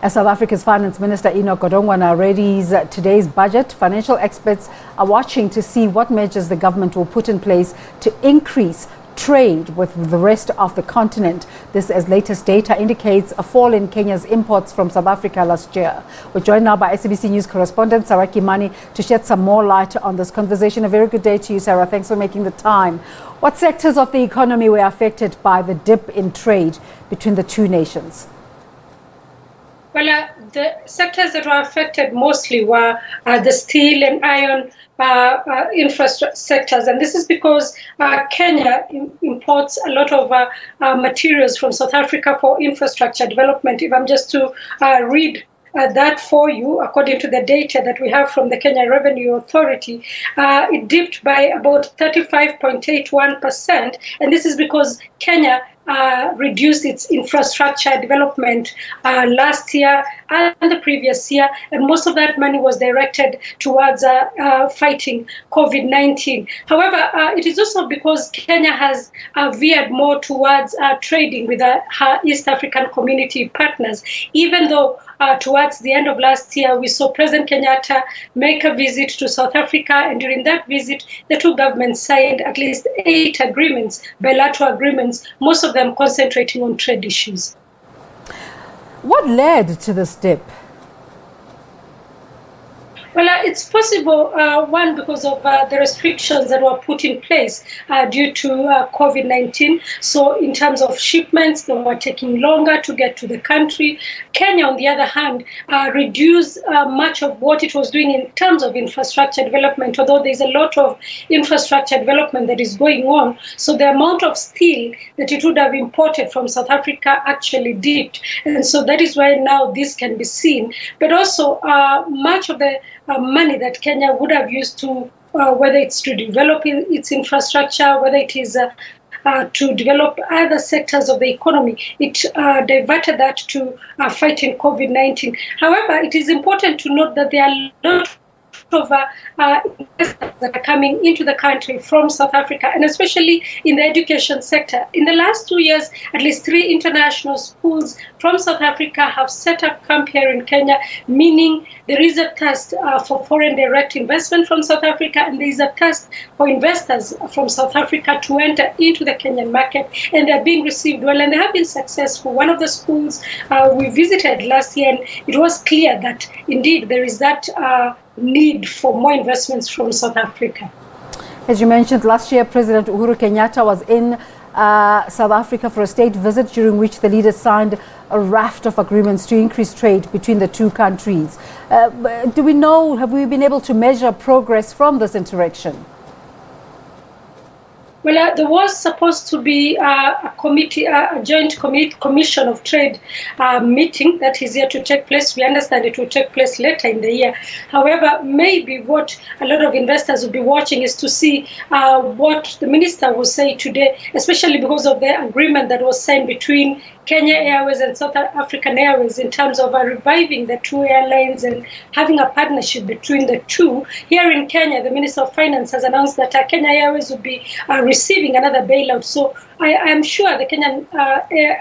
As South Africa's Finance Minister Enoch Godogwana readies today's budget, financial experts are watching to see what measures the government will put in place to increase trade with the rest of the continent. This, as latest data indicates, a fall in Kenya's imports from South Africa last year. We're joined now by SABC News correspondent Sarah Kimani to shed some more light on this conversation. A very good day to you, Sarah. Thanks for making the time. What sectors of the economy were affected by the dip in trade between the two nations? Well, the sectors that were affected mostly were the steel and iron infrastructure sectors, and this is because Kenya imports a lot of materials from South Africa for infrastructure development. If I'm just to read that for you, according to the data that we have from the Kenya Revenue Authority, it dipped by about 35.81%, and this is because Kenya reduced its infrastructure development last year and the previous year, and most of that money was directed towards fighting COVID-19. However, it is also because Kenya has veered more towards trading with her East African community partners, even though towards the end of last year, we saw President Kenyatta make a visit to South Africa, and during that visit, the two governments signed at least 8 agreements, bilateral agreements, most of them concentrating on trade issues. What led to this dip? Well, it's possible, one, because of the restrictions that were put in place due to COVID-19. So in terms of shipments, they were taking longer to get to the country. Kenya, on the other hand, reduced much of what it was doing in terms of infrastructure development, although there's a lot of infrastructure development that is going on. So the amount of steel that it would have imported from South Africa actually dipped. And so that is why now this can be seen. But also much of the money that Kenya would have used to, whether it's to develop its infrastructure, whether it is to develop other sectors of the economy, it diverted that to fighting COVID-19. However, it is important to note that there are a lot of investors that are coming into the country from South Africa, and especially in the education sector. In the last 2 years, at least 3 international schools from South Africa have set up camp here in Kenya, meaning there is a thirst for foreign direct investment from South Africa, and there is a thirst for investors from South Africa to enter into the Kenyan market, and they're being received well, and they have been successful. One of the schools we visited last year, and it was clear that indeed there is that need for more investments from South Africa. As you mentioned, last year President Uhuru Kenyatta was in South Africa for a state visit, during which the leaders signed a raft of agreements to increase trade between the two countries. Do we know, have we been able to measure progress from this interaction? Well, there was supposed to be a joint commission of trade meeting that is yet to take place. We understand it will take place later in the year. However, maybe what a lot of investors will be watching is to see what the minister will say today, especially because of the agreement that was signed between Kenya Airways and South African Airways in terms of reviving the two airlines and having a partnership between the two. Here in Kenya, the Minister of Finance has announced that Kenya Airways will be receiving another bailout. So I am sure the Kenyan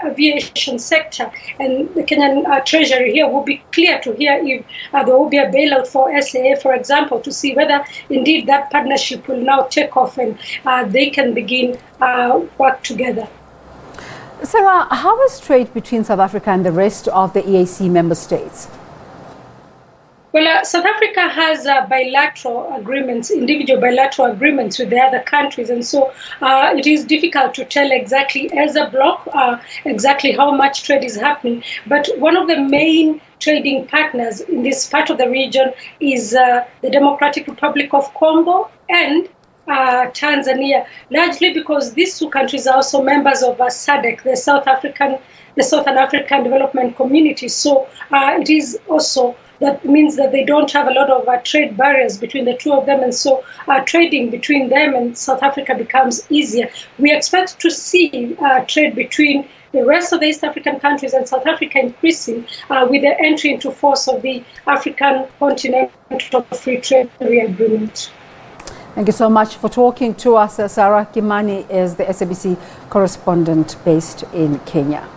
aviation sector and the Kenyan Treasury here will be clear to hear if there will be a bailout for SAA, for example, to see whether indeed that partnership will now take off and they can begin work together. Sarah, how is trade between South Africa and the rest of the EAC member states? Well, South Africa has bilateral agreements, individual bilateral agreements with the other countries, and so it is difficult to tell exactly as a bloc exactly how much trade is happening. But one of the main trading partners in this part of the region is the Democratic Republic of Congo and Tanzania, largely because these two countries are also members of SADC, the Southern African Development Community. So it is also, that means that they don't have a lot of trade barriers between the two of them, and so trading between them and South Africa becomes easier. We expect to see trade between the rest of the East African countries and South Africa increasing with the entry into force of the African Continental Free Trade Area Agreement. Thank you so much for talking to us. Sarah Kimani is the SABC correspondent based in Kenya.